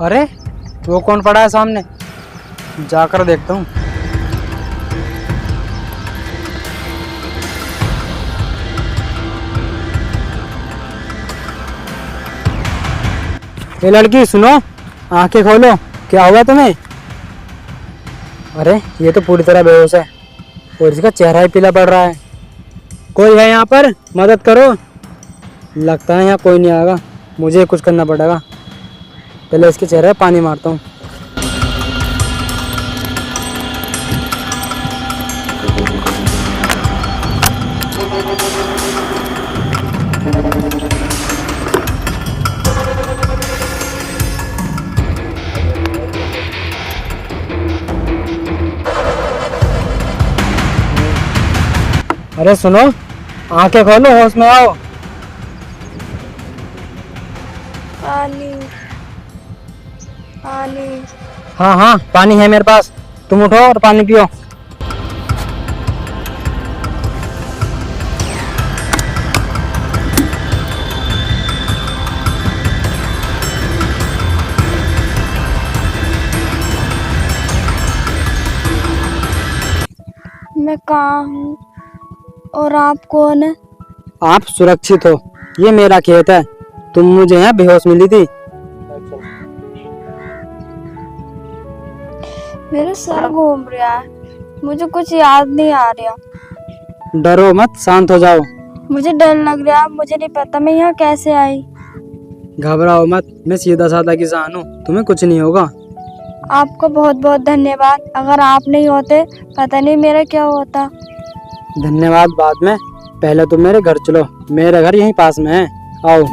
अरे वो कौन पड़ा है सामने, जाकर देखता हूँ। ये लड़की सुनो, आंखें खोलो, क्या हुआ तुम्हें? अरे ये तो पूरी तरह बेहोश है और इसका चेहरा ही पीला पड़ रहा है। कोई है यहाँ पर, मदद करो। लगता है यहाँ कोई नहीं आएगा, मुझे कुछ करना पड़ेगा। पहले इसके चेहरे पे पानी मारता हूँ। अरे सुनो, आंखें खोलो, होश में आओ। पानी पानी। हाँ हाँ, पानी है मेरे पास, तुम उठो और पानी पियो। मैं कहाँ हूँ और आप कौन है? आप सुरक्षित हो, ये मेरा खेत है। तुम मुझे यहाँ बेहोश मिली थी। मेरा सर घूम रहा है, मुझे कुछ याद नहीं आ रहा। डरो मत, शांत हो जाओ। मुझे डर लग रहा है, मुझे नहीं पता मैं यहाँ कैसे आई। घबराओ मत, मैं सीधा साधा किसान हूँ, तुम्हें कुछ नहीं होगा। आपका बहुत बहुत धन्यवाद, अगर आप नहीं होते पता नहीं मेरा क्या होता। धन्यवाद बाद में, पहले तुम मेरे घर चलो, मेरा घर यहीं पास में है, आओ।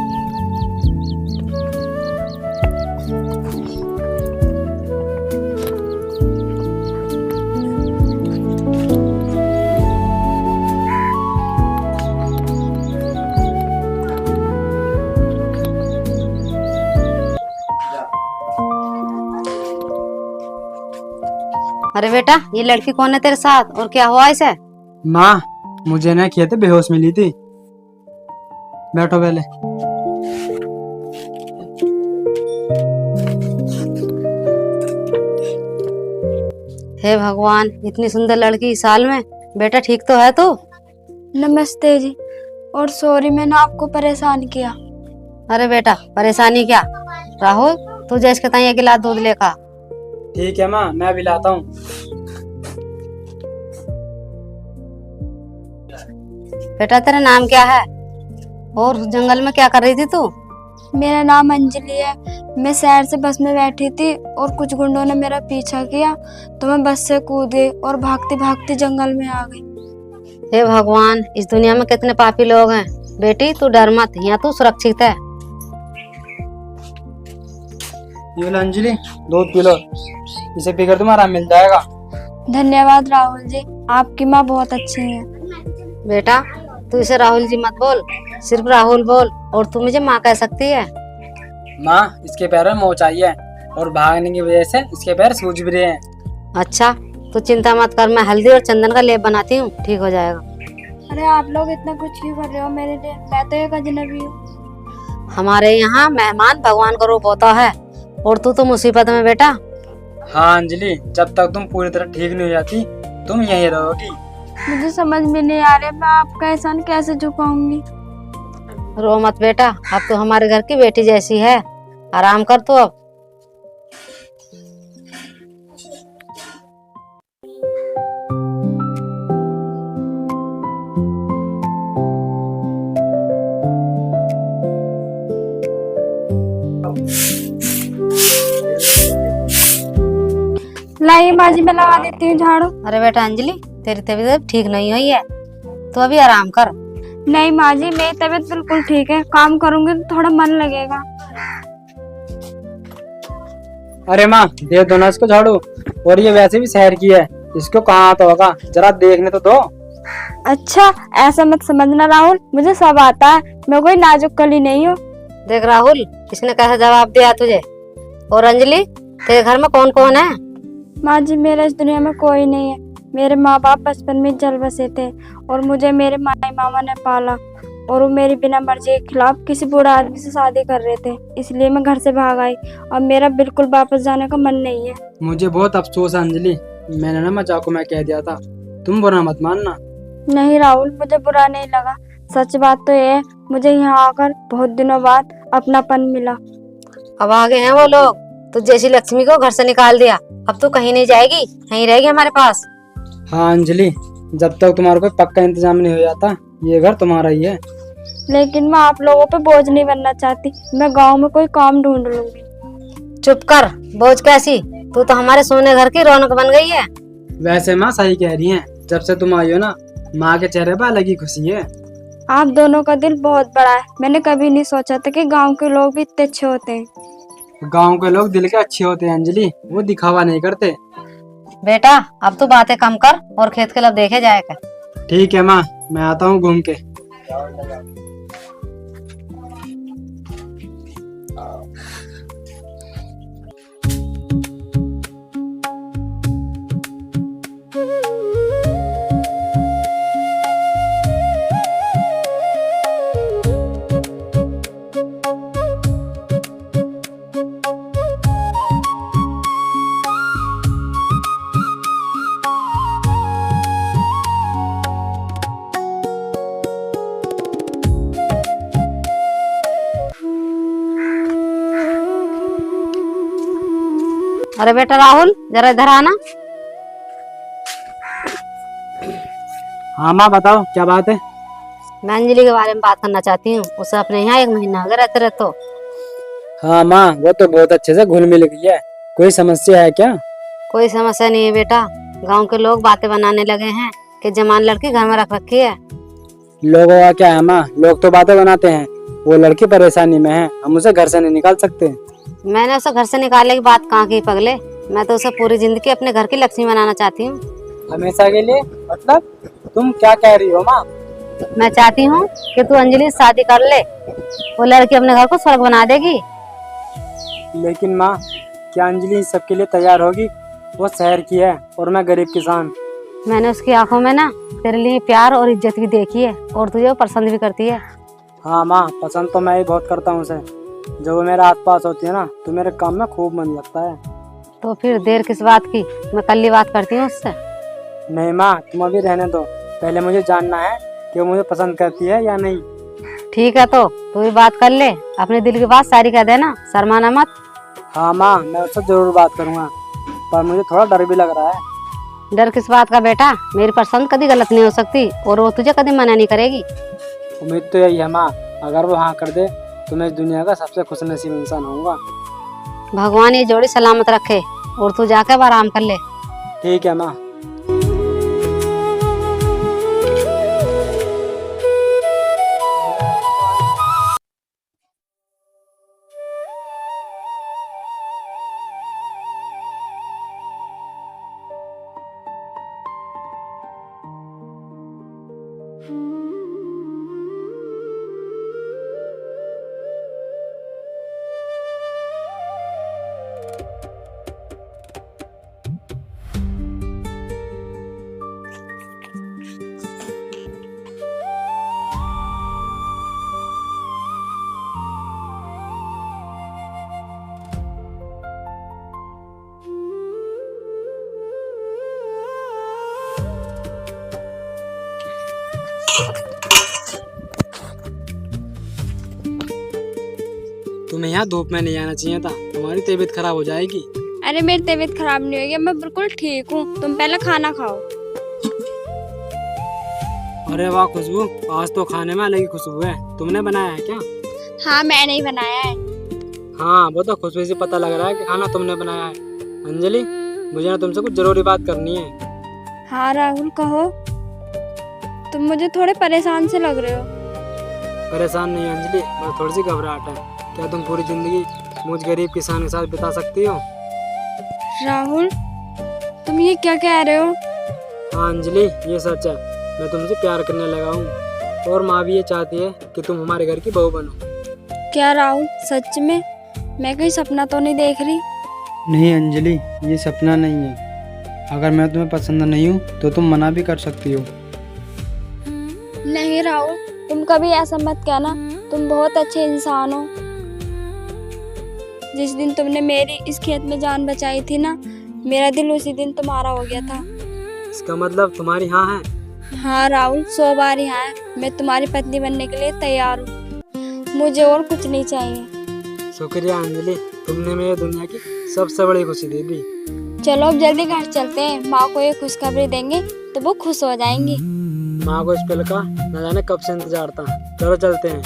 अरे बेटा, ये लड़की कौन है तेरे साथ और क्या हुआ इसे? माँ, मुझे ना खेत पे बेहोश मिली थी। बैठो पहले। हे भगवान, इतनी सुंदर लड़की इस साल में। बेटा ठीक तो है तू? नमस्ते जी, और सॉरी मैंने आपको परेशान किया। अरे बेटा, परेशानी क्या? राहुल, तू जैसे के ताई एक गिलास दूध लेकर आ। ठीक है माँ, मैं अभी लाता हूँ। बेटा तेरा नाम क्या है और जंगल में क्या कर रही थी तू? मेरा नाम अंजलि है। मैं शहर से बस में बैठी थी और कुछ गुंडों ने मेरा पीछा किया तो मैं बस से कूद गई और भागती भागती जंगल में आ गई। हे भगवान, इस दुनिया में कितने पापी लोग हैं। बेटी तू डर मत, यहाँ तू सुरक्षित है। ये लो अंजलि, दूध पी लो, इसे पीकर तुम्हारा आराम मिल जाएगा। धन्यवाद राहुल जी, आपकी माँ बहुत अच्छी है। बेटा तू इसे राहुल जी मत बोल, सिर्फ राहुल बोल, और तू मुझे माँ कह सकती है। माँ, इसके पैरों में मोच आई है और भागने की वजह से इसके पैर सूज भी रहे हैं। अच्छा, तो चिंता मत कर, मैं हल्दी और चंदन का लेप बनाती हूँ, ठीक हो जाएगा। अरे आप लोग इतना कुछ क्यों कर रहे हो मेरे लिए? मैं तो एक अजनबी हूँ। हमारे यहाँ मेहमान भगवान का रूप होता है और तू तो मुसीबत में बेटा। हाँ अंजलि, जब तक तुम पूरी तरह ठीक नहीं हो जाती तुम यहीं रहोगी। मुझे समझ में नहीं आ रहा मैं आपका एहसान कैसे चुकाऊंगी। रो मत बेटा, अब तो हमारे घर की बेटी जैसी है, आराम कर तू अब। लाइए बाजी में लगा देती हूँ झाड़ू। अरे बेटा अंजलि, तेरी तबीयत ठीक नहीं हुई है, तो अभी आराम कर। नहीं माँ जी, मेरी तबीयत बिल्कुल ठीक है, काम करूंगी तो थोड़ा मन लगेगा। अरे माँ, दे दो ना इसको झाड़ू, और ये वैसे भी शहर की है, इसको कहाँ आता होगा, जरा देखने तो दो। अच्छा, ऐसा मत समझना राहुल, मुझे सब आता है, मैं कोई नाजुक कली नहीं हूँ। देख राहुल, इसने कैसा जवाब दिया तुझे। और अंजलि, तेरे घर में कौन कौन है? माँ जी, मेरा इस दुनिया में कोई नहीं है। मेरे माँ बाप बचपन में जल बसे थे और मुझे मेरे माई मामा ने पाला और वो मेरी बिना मर्जी के खिलाफ किसी बूढ़े आदमी से शादी कर रहे थे, इसलिए मैं घर से भाग आई और मेरा बिल्कुल वापस जाने का मन नहीं है। मुझे बहुत अफसोस है अंजलि, मैंने ना मजाक को मैं कह दिया था, तुम बुरा मत मानना। नहीं राहुल, मुझे बुरा नहीं लगा। सच बात तो ये है, मुझे यहाँ आकर बहुत दिनों बाद अपनापन मिला। अब आगे हैं वो लोग, तो जैसी लक्ष्मी को घर से निकाल दिया, अब तो कहीं नहीं जाएगी, यहीं रहेगी हमारे पास। हाँ अंजलि, जब तक तुम्हारा कोई पक्का इंतजाम नहीं हो जाता ये घर तुम्हारा ही है। लेकिन मैं आप लोगों पे बोझ नहीं बनना चाहती, मैं गांव में कोई काम ढूंढ लूंगी। चुप कर, बोझ कैसी, तू तो हमारे सोने घर की रौनक बन गई है। वैसे माँ सही कह रही हैं, जब से तुम आई हो ना माँ के चेहरे पर अलग ही खुशी है। आप दोनों का दिल बहुत बड़ा है, मैंने कभी नहीं सोचा था कि गांव के लोग भी इतने अच्छे होते हैं। गांव के लोग दिल के अच्छे होते हैं अंजलि, वो दिखावा नहीं करते। बेटा अब तू बातें कम कर और खेत के लब देखे जाएगा। ठीक है माँ, मैं आता हूँ घूम के। अरे बेटा राहुल, जरा इधर आना। हाँ माँ बताओ क्या बात है। मैं अंजलि के बारे में बात करना चाहती हूँ, उसे अपने यहाँ 1 महीना अगर रहते रहे तो। हाँ माँ, वो तो बहुत अच्छे से घुल मिल गई है, कोई समस्या है क्या? कोई समस्या नहीं है बेटा, गांव के लोग बातें बनाने लगे हैं कि जवान लड़की घर में रख रखी है। लोगों का क्या है माँ, लोग तो बातें बनाते हैं, वो लड़की परेशानी में है, हम उसे घर से नहीं निकाल सकते। मैंने उसे घर से निकालने की बात कहाँ की पगले, मैं तो उसे पूरी जिंदगी अपने घर की लक्ष्मी बनाना चाहती हूँ। हमेशा के लिए? मतलब तुम क्या कह रही हो माँ? मैं चाहती हूँ कि तू अंजलि से शादी कर ले, वो लड़की अपने घर को स्वर्ग बना देगी। लेकिन माँ, क्या अंजलि इस सब के लिए तैयार होगी? वो शहर की है और मैं गरीब किसान। मैंने उसकी आंखों में ना तेरे लिए प्यार और इज्जत भी देखी है और तुझे वो पसंद भी करती है। हाँ माँ, पसंद तो मैं ही बहुत करता हूँ उसे। जब वो मेरे आस पास होती है ना तो मेरे काम में खूब मन लगता है। तो फिर देर किस बात की, मैं कल ही बात करती हूँ उससे। नहीं माँ, तुम अभी रहने दो, पहले मुझे जानना है कि वो मुझे पसंद करती है या नहीं। ठीक है, तो तू भी बात कर ले, अपने दिल की बात सारी कह देना, शर्माना मत। हाँ माँ, मैं उससे जरूर बात करूँगा, पर मुझे थोड़ा डर भी लग रहा है। डर किस बात का बेटा, मेरी पसंद कभी गलत नहीं हो सकती और वो तुझे कभी मना नहीं करेगी। उम्मीद तो यही है माँ, अगर वो हाँ कर दे तो मैं इस दुनिया का सबसे खुशनसीब इंसान होऊंगा। भगवान ये जोड़ी सलामत रखे और तू जाकर आराम कर ले। ठीक है माँ। तुम्हें यहाँ धूप में नहीं आना चाहिए था, तुम्हारी तबीयत खराब हो जाएगी। अरे मेरी तबीयत खराब नहीं हुई है, मैं बिल्कुल ठीक हूँ। तुम पहले खाना खाओ। अरे वाह खुशबू, आज तो खाने में अलग ही खुशबू है, तुमने बनाया है क्या? हाँ, मैंने ही बनाया है। हाँ, वो तो खुशबू से पता लग रहा है कि खाना तुमने बनाया है। अंजलि, मुझे ना तुमसे कुछ जरूरी बात करनी है। हाँ राहुल, कहो। तुम मुझे थोड़े परेशान से लग रहे हो। परेशान नहीं अंजलि, बस थोड़ी सी घबराहट है। क्या तुम पूरी जिंदगी मुझ गरीब किसान के साथ बिता सकती हो? राहुल, तुम ये क्या कह रहे हो? हाँ अंजलि, ये सच है, मैं तुमसे प्यार करने लगा हूँ और माँ भी ये चाहती है कि तुम हमारे घर की बहू बनो। क्या राहुल, सच में? मैं कोई सपना तो नहीं देख रही? नहीं अंजलि, ये सपना नहीं है। अगर मैं तुम्हें पसंद नहीं हूँ तो तुम मना भी कर सकती हो। नहीं राहुल, तुम कभी ऐसा मत कहना, तुम बहुत अच्छे इंसान हो। जिस दिन तुमने मेरी इस खेत में जान बचाई थी ना, मेरा दिल उसी दिन तुम्हारा हो गया था। इसका मतलब तुम्हारी हाँ है? हाँ राहुल, 100 बार यहाँ है। मैं तुम्हारी पत्नी बनने के लिए तैयार हूँ। मुझे और कुछ नहीं चाहिए। शुक्रिया अंजलि, तुमने मेरे दुनिया की सबसे बड़ी खुशी दे दी। चलो अब जल्दी घर चलते हैं, माँ को ये खुशखबरी देंगे तो वो खुश हो जाएंगी। माँ को इस पल का न जाने कब से इंतजार था। चलो चलते हैं।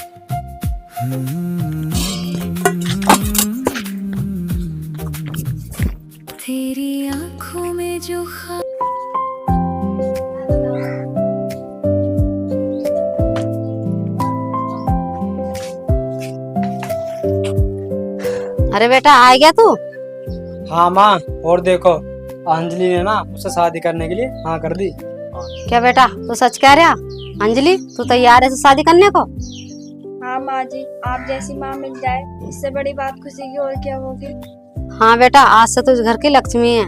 तेरी आंखों में जो अरे बेटा आ गया तू? हाँ माँ, और देखो अंजलि ने ना मुझसे शादी करने के लिए हाँ कर दी। क्या बेटा तू सच कह रहा? अंजलि तू तैयार है शादी करने को? हाँ माँ जी, आप जैसी माँ मिल जाए इससे बड़ी बात खुशी की और क्या होगी। हाँ बेटा, आज से तू इस घर की लक्ष्मी है।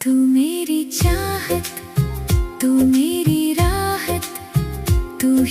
तू मेरी चाहत, तू मेरी राहत, तू